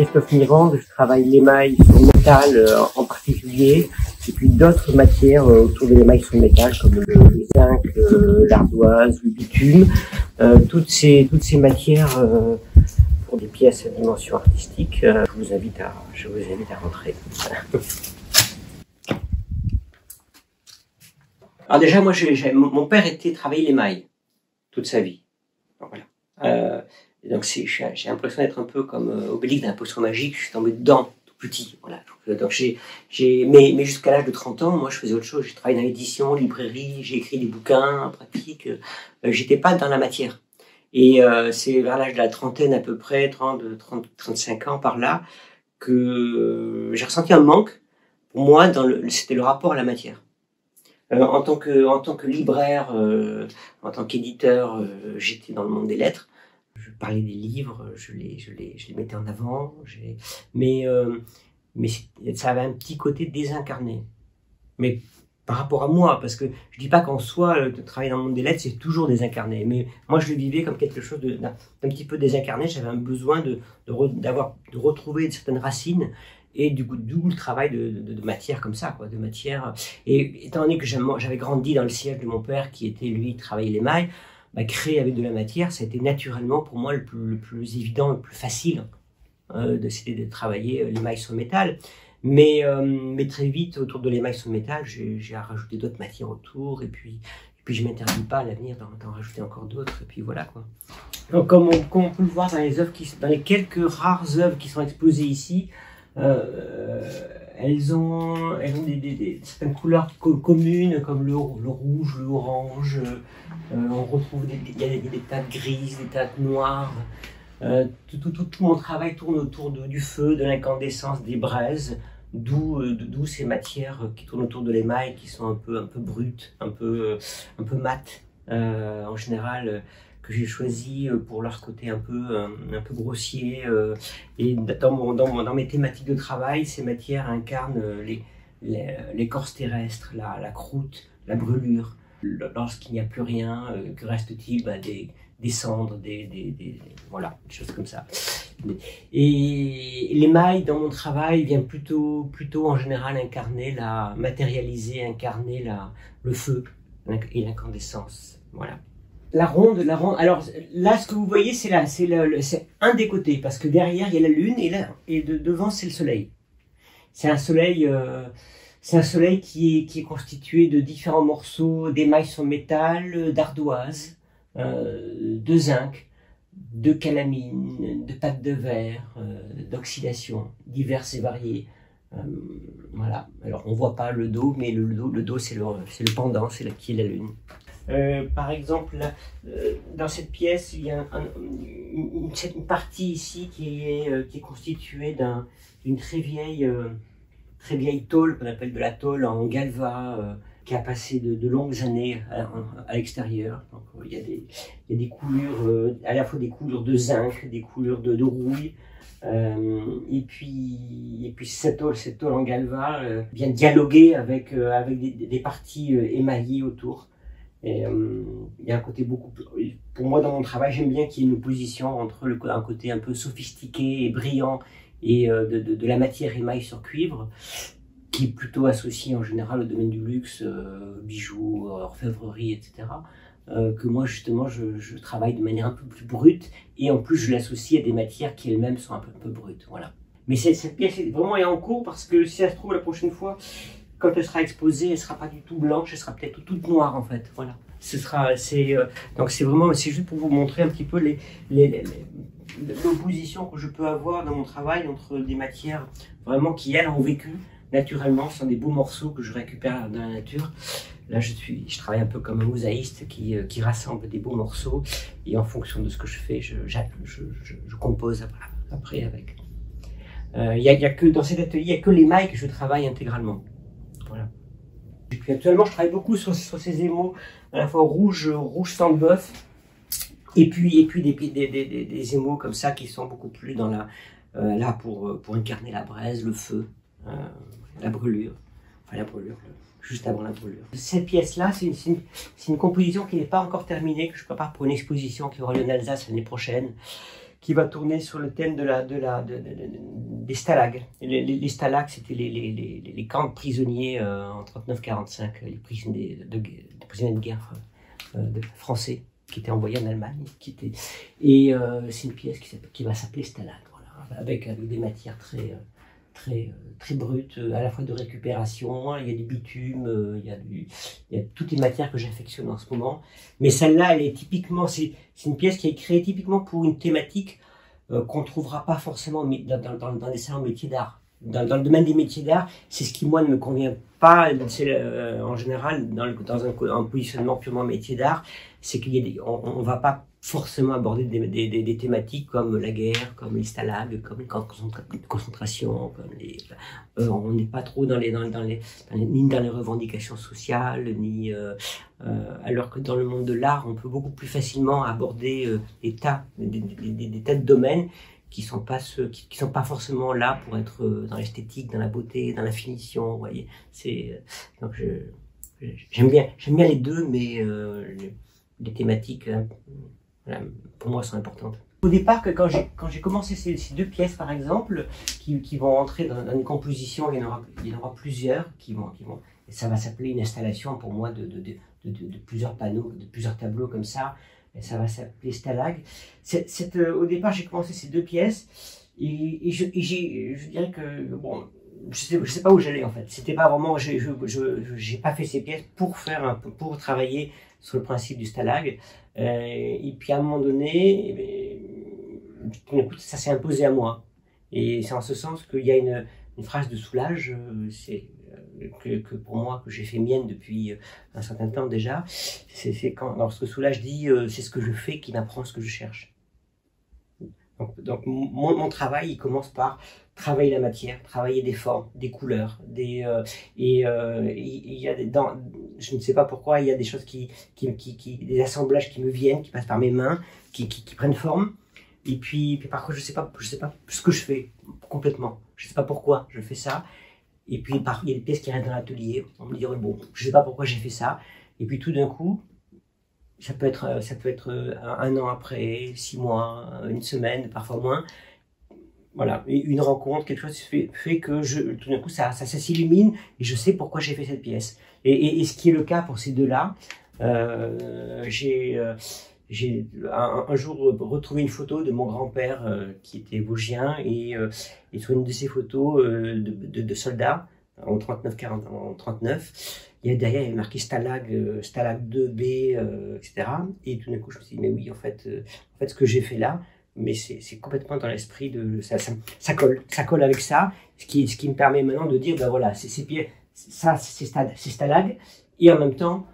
Christophe Mirande, je travaille l'émail sur métal en particulier, et puis d'autres matières autour de l'émail sur métal, comme le zinc, l'ardoise, le bitume, toutes ces matières pour des pièces à dimension artistique. Je vous invite à rentrer. Alors déjà, moi, mon père travaillait l'émail toute sa vie. Donc, voilà. Donc j'ai l'impression d'être un peu comme Obélix d'un potion magique. Je suis tombé dedans tout petit. Voilà. Donc mais jusqu'à l'âge de 30 ans, moi, je faisais autre chose. J'ai travaillé dans l'édition, librairie, j'ai écrit des bouquins pratiques. J'étais pas dans la matière. Et c'est vers l'âge de la trentaine à peu près, 35 ans par là, que j'ai ressenti un manque. Pour moi, c'était le rapport à la matière. En tant que libraire, en tant qu'éditeur, j'étais dans le monde des lettres. Je parlais des livres, je les mettais en avant. Mais ça avait un petit côté désincarné. Mais par rapport à moi, parce que je dis pas qu'en soi, de travailler dans le monde des lettres, c'est toujours désincarné. Mais moi, je le vivais comme quelque chose d'un petit peu désincarné. J'avais un besoin de retrouver certaines racines. Et d'où le travail de matière comme ça, quoi, de matière. Et étant donné que j'avais grandi dans le siège de mon père, qui était, lui, travaillait l'émail, créer avec de la matière, ça a été naturellement pour moi le plus évident, le plus facile, c'était de travailler l'émail sur métal. Mais très vite, autour de l'émail sur métal, j'ai rajouté d'autres matières autour, et puis je ne m'interdis pas à l'avenir d'en rajouter encore d'autres, et puis voilà, quoi. Donc, comme on peut le voir dans dans les quelques rares œuvres qui sont exposées ici, elles ont certaines couleurs communes, comme le rouge, le orange. On retrouve il y a des taches grises, des taches noires. Tout mon travail tourne autour du feu, de l'incandescence, des braises, d'où ces matières qui tournent autour de l'émail, qui sont un peu brutes, un peu mates, en général, que j'ai choisi pour leur côté un peu grossier. Et dans mes thématiques de travail, ces matières incarnent l'écorce terrestre, la croûte, la brûlure. Lorsqu'il n'y a plus rien, que reste-t-il? Des cendres, voilà, des choses comme ça. Et l'émail, dans mon travail, vient plutôt en général matérialiser, incarner le feu et l'incandescence. Voilà. La ronde. Alors là, ce que vous voyez, c'est un des côtés, parce que derrière il y a la lune et devant c'est le soleil. C'est un soleil qui est constitué de différents morceaux d'émail sur métal, d'ardoise, de zinc, de calamine, de pâte de verre, d'oxydation diverses et variées. Voilà. Alors on voit pas le dos, mais le dos c'est le pendant, c'est qui est la lune. Par exemple, là, dans cette pièce, il y a une partie ici qui est constituée d'une très vieille tôle, qu'on appelle de la tôle en galva, qui a passé de longues années à l'extérieur. Donc il y a des coulures, à la fois des coulures de zinc, des coulures de rouille. Et puis cette tôle en galva vient dialoguer avec des parties émaillées autour. Et il y a un côté beaucoup plus... Pour moi, dans mon travail, j'aime bien qu'il y ait une opposition entre un côté un peu sophistiqué et brillant et de la matière émail sur cuivre, qui est plutôt associé en général au domaine du luxe, bijoux, orfèvrerie, etc. Que moi, justement, je travaille de manière un peu plus brute, et en plus, je l'associe à des matières qui elles-mêmes sont un peu brutes. Voilà. Mais cette pièce est vraiment en cours, parce que si ça se trouve, la prochaine fois, quand elle sera exposée, elle sera pas du tout blanche, elle sera peut-être toute noire en fait. Voilà. Donc c'est juste pour vous montrer un petit peu l'opposition que je peux avoir dans mon travail entre des matières vraiment qui elles ont vécu naturellement, ce sont des beaux morceaux que je récupère dans la nature. Là je travaille un peu comme un mosaïste qui rassemble des beaux morceaux, et en fonction de ce que je fais, je compose après avec. Il y a que dans cet atelier, il y a que l'émail que je travaille intégralement. Voilà. Et puis actuellement, je travaille beaucoup sur ces émaux, à la fois rouge sang de bœuf, et puis des émaux comme ça qui sont beaucoup plus dans là pour incarner la braise, le feu, la brûlure, juste avant la brûlure. Cette pièce-là, c'est une composition qui n'est pas encore terminée, que je prépare pour une exposition qui aura lieu en Alsace l'année prochaine, qui va tourner sur le thème des stalags. Les stalags, c'était les camps de prisonniers en 39-45, les prisonniers de guerre français qui étaient envoyés en Allemagne. Et c'est une pièce qui va s'appeler Stalag, voilà, avec des matières très brutes, à la fois de récupération. Il y a du bitume, il y a toutes les matières que j'affectionne en ce moment. Mais celle-là, elle est typiquement, c'est une pièce qui est créée typiquement pour une thématique qu'on ne trouvera pas forcément dans des salons métiers d'art. Dans le domaine des métiers d'art, c'est ce qui, moi, ne me convient pas. En général, dans un positionnement purement métier d'art, c'est qu'on ne va pas forcément aborder des thématiques comme la guerre, comme les stalags, comme les camps de concentration, on n'est pas trop ni dans les revendications sociales, ni alors que dans le monde de l'art, on peut beaucoup plus facilement aborder des tas de domaines qui sont pas forcément là pour être dans l'esthétique, dans la beauté, dans la finition. Vous voyez, donc j'aime bien les deux, mais les thématiques, voilà, pour moi, sont importantes. Au départ, quand j'ai commencé ces deux pièces, par exemple, qui vont entrer dans une composition, il y en aura plusieurs et ça va s'appeler une installation pour moi de plusieurs panneaux, de plusieurs tableaux comme ça. Et ça va s'appeler Stalag. Au départ, j'ai commencé ces deux pièces et je dirais que bon, je sais pas où j'allais en fait. C'était pas vraiment, j'ai pas fait ces pièces pour travailler sur le principe du Stalag. Et puis à un moment donné, ça s'est imposé à moi. Et c'est en ce sens qu'il y a une phrase de Soulages, que pour moi, que j'ai fait mienne depuis un certain temps déjà, c'est lorsque Soulages dit c'est ce que je fais qui m'apprend ce que je cherche. Donc mon travail, il commence par travailler la matière, travailler des formes, des couleurs, il y a je ne sais pas pourquoi, il y a des choses des assemblages qui me viennent, qui passent par mes mains, qui prennent forme. Et puis parfois je sais pas ce que je fais complètement. Je sais pas pourquoi je fais ça. Et puis il y a des pièces qui restent dans l'atelier. On me dit bon, je sais pas pourquoi j'ai fait ça. Et puis tout d'un coup, ça peut être un an après, 6 mois, une semaine, parfois moins. Voilà, une rencontre, quelque chose fait que tout d'un coup ça s'illumine et je sais pourquoi j'ai fait cette pièce. Et ce qui est le cas pour ces deux-là, j'ai un jour retrouvé une photo de mon grand-père qui était vosgien et sur une de ces photos de soldats en 39, derrière il y avait marqué Stalag 2B, etc. Et tout d'un coup je me suis dit mais oui en fait ce que j'ai fait là, mais c'est complètement dans l'esprit de ça colle avec ça, ce qui me permet maintenant de dire ben voilà c'est Stalag et en même temps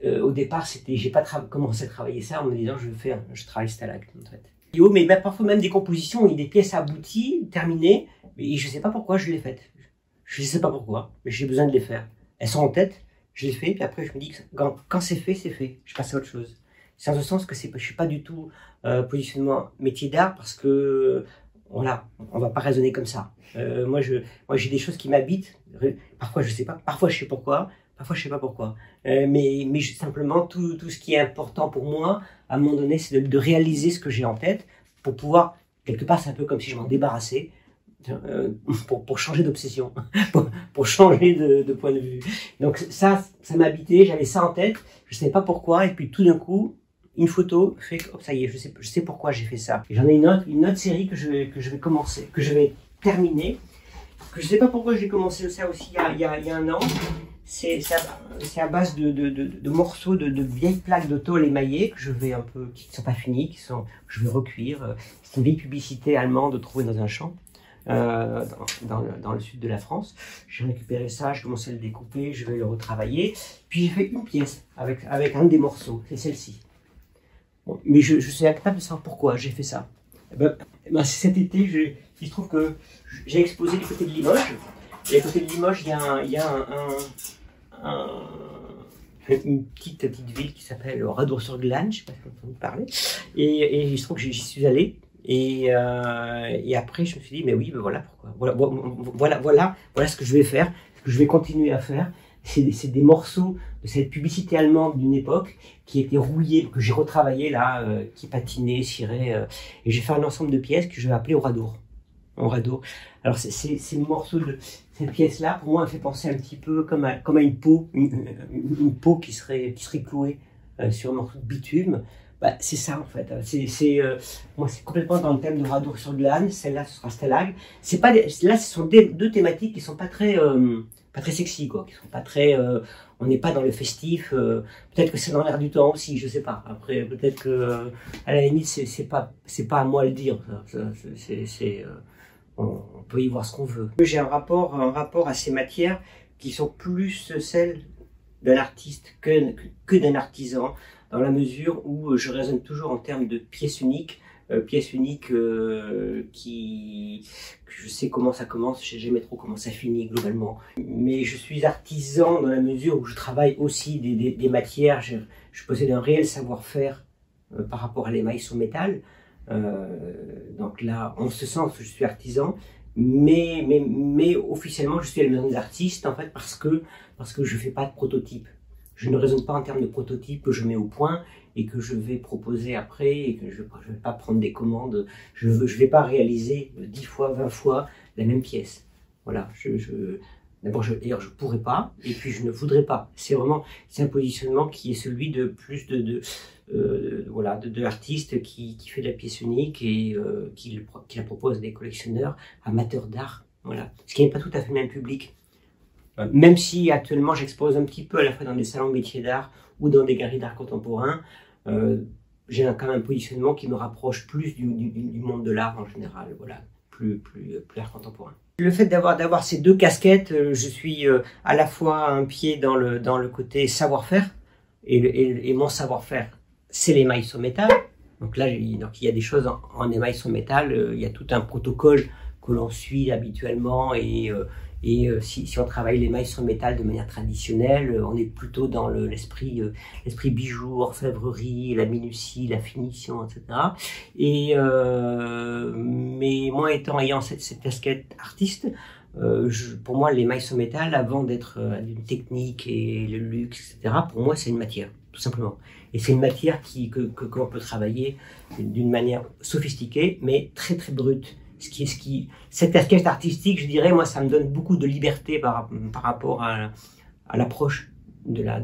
au départ, j'ai pas commencé à travailler ça en me disant je travaille Stalag en fait. Mais parfois même des compositions, il y a des pièces abouties, terminées, mais je sais pas pourquoi je les ai faites. Je sais pas pourquoi, mais j'ai besoin de les faire. Elles sont en tête, je les fais, puis après je me dis que quand c'est fait, c'est fait. Je passe à autre chose. C'est en ce sens que je suis pas du tout positionnement métier d'art parce que voilà, on va pas raisonner comme ça. Moi j'ai des choses qui m'habitent. Parfois je sais pas, parfois je sais pourquoi. Parfois, je sais pas pourquoi. Mais simplement, tout ce qui est important pour moi, à un moment donné, c'est de réaliser ce que j'ai en tête pour pouvoir, quelque part, c'est un peu comme si je m'en débarrassais pour changer d'obsession, pour changer de point de vue. Donc ça m'habitait, j'avais ça en tête, je savais pas pourquoi, et puis tout d'un coup, une photo fait que, ça y est, je sais pourquoi j'ai fait ça. Et j'en ai une autre série que je vais commencer, que je vais terminer, que je sais pas pourquoi j'ai commencé ça aussi il y a un an. C'est à base de morceaux de vieilles plaques de tôle émaillées que qui ne sont pas finies, que je vais recuire. C'est une vieille publicité allemande trouvée dans un champ dans le sud de la France. J'ai récupéré ça, j'ai commencé à le découper, je vais le retravailler. Puis j'ai fait une pièce avec un des morceaux, c'est celle-ci. Bon, mais je suis incapable de savoir pourquoi j'ai fait ça. C'est cet été, il se trouve que j'ai exposé du côté de Limoges. Et à côté de Limoges, il y a une petite ville qui s'appelle Radour-sur-Glane, je ne sais pas si vous entendez parler. Et il se trouve que j'y suis allé. Et après, je me suis dit, mais oui, mais voilà pourquoi. Voilà ce que je vais faire, ce que je vais continuer à faire. c'est des morceaux de cette publicité allemande d'une époque qui étaient rouillés, que j'ai retravaillé là, qui patinaient, ciraient, et j'ai fait un ensemble de pièces que je vais appeler Oradour. Oradour. Alors ces morceaux de cette pièce-là, pour moi, elle fait penser un petit peu comme à une peau, une peau qui serait clouée sur un morceau de bitume. Bah, c'est ça en fait. Moi, c'est complètement dans le thème de Oradour sur glane. Celle-là, ce sera Stalag. C'est pas là, ce sont deux thématiques qui sont pas très sexy, quoi. Qui sont pas très. On n'est pas dans le festif. Peut-être que c'est dans l'air du temps aussi. Je sais pas. Après, peut-être que à la limite, c'est pas à moi de le dire. On peut y voir ce qu'on veut. J'ai un rapport à ces matières qui sont plus celles d'un artiste que d'un artisan, dans la mesure où je raisonne toujours en termes de pièce unique que je sais comment ça commence, je sais jamais trop comment ça finit globalement. Mais je suis artisan dans la mesure où je travaille aussi des matières, je possède un réel savoir-faire par rapport à l'émail sur métal. Donc là, en ce sens, je suis artisan, mais officiellement, je suis à la maison des artistes, en fait, parce que je fais pas de prototype. Je ne raisonne pas en termes de prototype que je mets au point et que je vais proposer après, et que je vais pas prendre des commandes. Je vais pas réaliser 10 fois, 20 fois la même pièce. Voilà. D'abord, d'ailleurs, je pourrais pas, et puis je ne voudrais pas. C'est un positionnement qui est celui de plus de l'artiste qui fait de la pièce unique et qui la propose à des collectionneurs amateurs d'art. Voilà. Ce qui n'est pas tout à fait le même public. Même si actuellement j'expose un petit peu à la fois dans des salons de métiers d'art ou dans des galeries d'art contemporain, j'ai quand même un positionnement qui me rapproche plus du monde de l'art en général, voilà, plus art contemporain. Le fait d'avoir ces deux casquettes, je suis à la fois un pied dans le côté savoir-faire, et mon savoir-faire, c'est l'émail sur métal. Donc là, il y a des choses en émail sur métal, il y a tout un protocole que l'on suit habituellement, et si on travaille l'émail sur métal de manière traditionnelle, on est plutôt dans l'esprit bijoux, orfèvrerie, la minutie, la finition, etc. Mais moi ayant cette casquette artiste, pour moi l'émail sur métal, avant d'être une technique et le luxe, etc., pour moi c'est une matière, tout simplement. Et c'est une matière que l'on peut travailler d'une manière sophistiquée, mais très très brute. Cette casquette artistique, je dirais, moi, ça me donne beaucoup de liberté par rapport à l'approche de la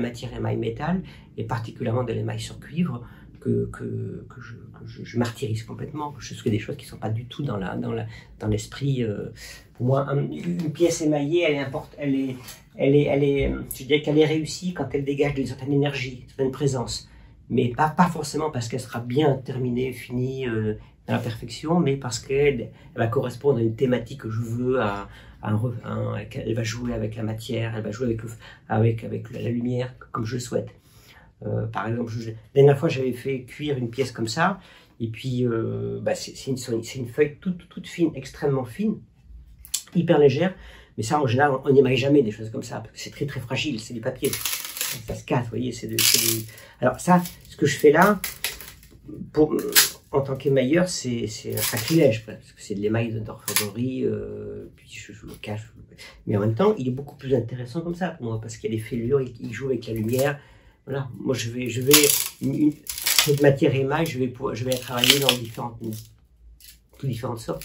matière émail métal, et particulièrement de l'émail sur cuivre, que je martyrise complètement. Je fais des choses qui ne sont pas du tout dans l'esprit. Pour moi, une pièce émaillée, je dirais qu'elle est réussie quand elle dégage une certaine énergie, une certaine présence. Mais pas forcément parce qu'elle sera bien terminée, finie, à la perfection, mais parce qu'elle va correspondre à une thématique que je veux, elle va jouer avec la matière, elle va jouer avec la lumière comme je le souhaite. Par exemple, la dernière fois j'avais fait cuire une pièce comme ça, et puis c'est une feuille toute fine, extrêmement fine, hyper légère, mais ça en général on n'émaille jamais des choses comme ça, parce que c'est très très fragile, c'est du papier, ça se casse, vous voyez, Alors ça, ce que je fais là, en tant qu'émailleur, c'est un sacrilège, parce que c'est de l'émail d'orfèvrerie, puis je le cache. Mais en même temps, il est beaucoup plus intéressant comme ça pour moi, parce qu'il y a des fêlures, il joue avec la lumière. Voilà, moi cette matière émail, je vais la travailler dans différentes sortes.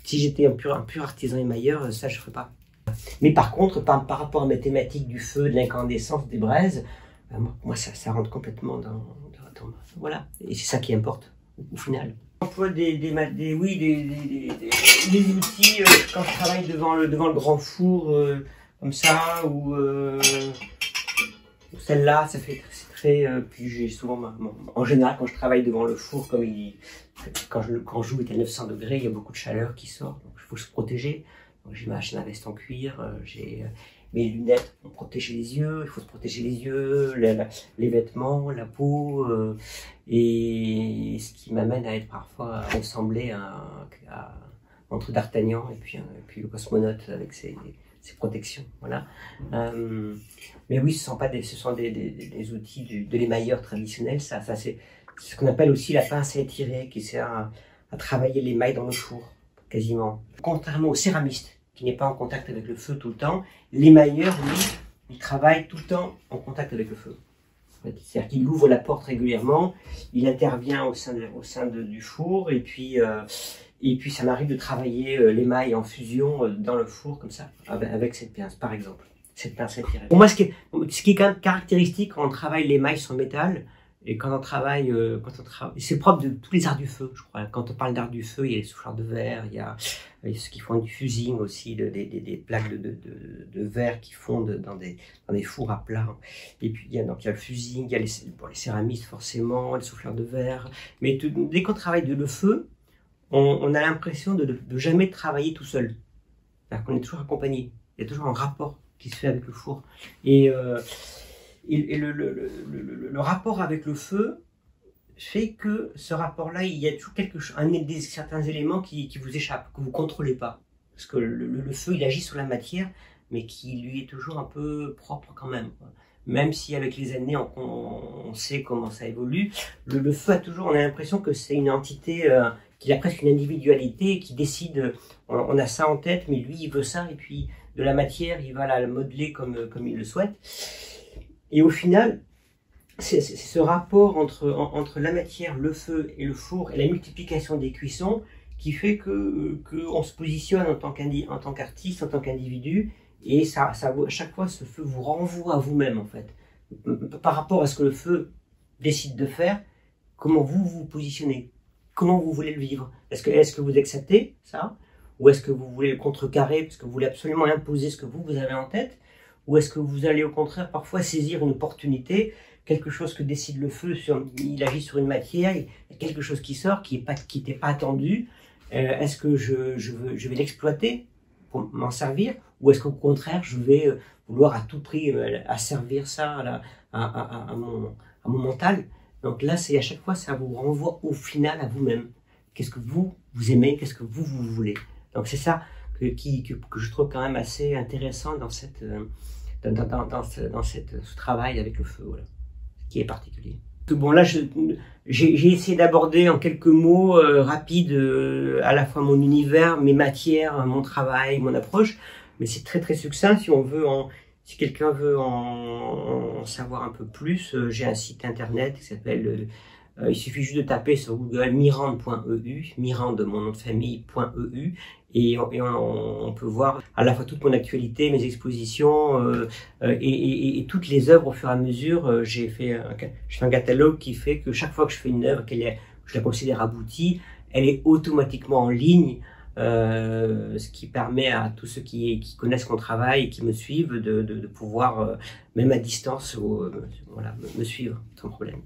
Si j'étais un pur artisan émailleur, ça je ferais pas. Mais par contre, par rapport à mes thématiques du feu, de l'incandescence, des braises, moi ça rentre complètement dans voilà, et c'est ça qui importe au final. J'emploie des outils quand je travaille devant le grand four comme ça, ou celle-là, c'est très. Puis j'ai souvent, en général, quand je travaille devant le four, quand je joue à 900 degrés, il y a beaucoup de chaleur qui sort, donc il faut se protéger. Donc j'ai ma veste en cuir, j'ai mes lunettes pour protéger les yeux, il faut se protéger les yeux, les vêtements, la peau, et ce qui m'amène à être parfois à ressembler entre D'Artagnan et puis le cosmonaute avec ses protections, voilà. Mais oui, ce sont des outils de l'émailleur traditionnel, ça c'est ce qu'on appelle aussi la pince à étirer, qui sert à travailler l'émail dans le four, quasiment. Contrairement aux céramistes, qui n'est pas en contact avec le feu tout le temps. L'émailleur, lui, il travaille tout le temps en contact avec le feu. C'est-à-dire qu'il ouvre la porte régulièrement, il intervient au sein du four, et puis ça m'arrive de travailler l'émail en fusion dans le four, comme ça, avec cette pince, par exemple. Cette pince à tirer. Pour moi, ce qui est quand même caractéristique quand on travaille l'émail sur métal, et quand on travaille, c'est propre de tous les arts du feu, je crois. Quand on parle d'art du feu, il y a les souffleurs de verre, il y a ceux qui font du fusing aussi, des plaques de verre qui fondent dans des fours à plat. Et puis il y a le fusing, il y a les céramistes forcément, les souffleurs de verre. Mais dès qu'on travaille le feu, on a l'impression de jamais travailler tout seul. C'est-à-dire qu'on est toujours accompagné. Il y a toujours un rapport qui se fait avec le four. Et le rapport avec le feu fait que ce rapport-là, il y a toujours certains éléments qui vous échappent, que vous ne contrôlez pas. Parce que le feu, il agit sur la matière, mais qui lui est toujours un peu propre quand même. Même si avec les années, on sait comment ça évolue, le feu on a l'impression que c'est une entité qui a presque une individualité, qui décide, on a ça en tête, mais lui, il veut ça, et puis de la matière, il va la modeler comme il le souhaite. Et au final, c'est ce rapport entre la matière, le feu et le four, et la multiplication des cuissons, qui fait qu'on se positionne en tant qu'artiste, en tant qu'individu, et à chaque fois, ce feu vous renvoie à vous-même, en fait. Par rapport à ce que le feu décide de faire, comment vous vous positionnez, comment vous voulez le vivre. Est-ce que vous acceptez ça, ou est-ce que vous voulez le contrecarrer, parce que vous voulez absolument imposer ce que vous avez en tête, ou est-ce que vous allez au contraire parfois saisir une opportunité, quelque chose que décide le feu, il agit sur une matière, il y a quelque chose qui sort, qui n'était pas attendu, est-ce que je vais l'exploiter pour m'en servir, ou est-ce qu'au contraire je vais vouloir à tout prix asservir ça à mon mental. Donc là, c'est à chaque fois, ça vous renvoie au final à vous-même. Qu'est-ce que vous aimez, qu'est-ce que vous voulez. Donc c'est ça que je trouve quand même assez intéressant dans ce travail avec le feu, voilà, qui est particulier. Bon, là, j'ai essayé d'aborder en quelques mots rapides à la fois mon univers, mes matières, mon travail, mon approche, mais c'est très très succinct. Si quelqu'un veut en savoir un peu plus, j'ai un site internet qui s'appelle, il suffit juste de taper sur Google mirande.eu, Mirande, mon nom de famille.eu, et on peut voir à la fois toute mon actualité, mes expositions et toutes les œuvres au fur et à mesure. Je fais un catalogue qui fait que chaque fois que je fais une œuvre, je la considère aboutie, elle est automatiquement en ligne, ce qui permet à tous ceux qui connaissent mon travail et qui me suivent de pouvoir, même à distance, voilà, me suivre sans problème.